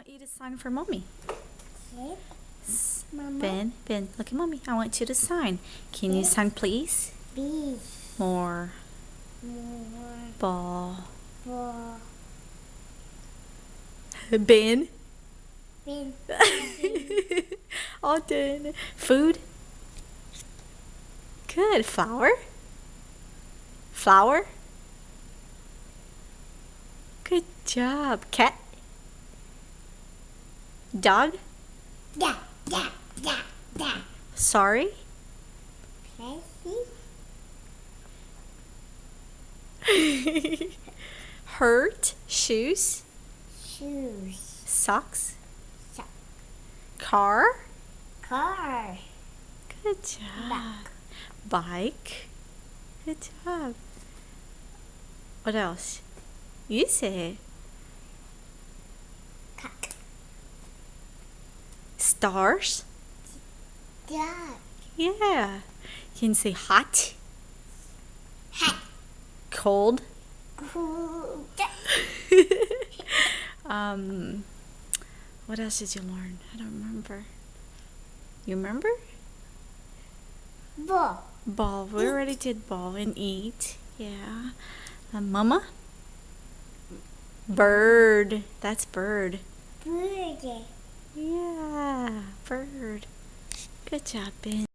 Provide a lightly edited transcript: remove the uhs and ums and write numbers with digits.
want you to sign for Mommy. Okay. Mama. Ben, look at Mommy. I want you to sign. Can you sign, please? B. More More. ball. Ball. Ben. Bin. All done. Food. Good. Flower. Flower. Good job. Cat. Dog. Da. Da. Da. Da. Sorry. Crazy. Hurt. Shoes. Shoes. Socks. Sock. Car. Car. Good job. Bike. Good job. What else? You say it. Cock. Stars. Dog. Yeah. Can you say hot? Hat. Cold. Cool. What else did you learn? I don't remember. You remember? Ball. Ball. We already did ball and eat. Yeah. Mama? Bird. That's bird. Bird. Yeah. Bird. Good job, Ben.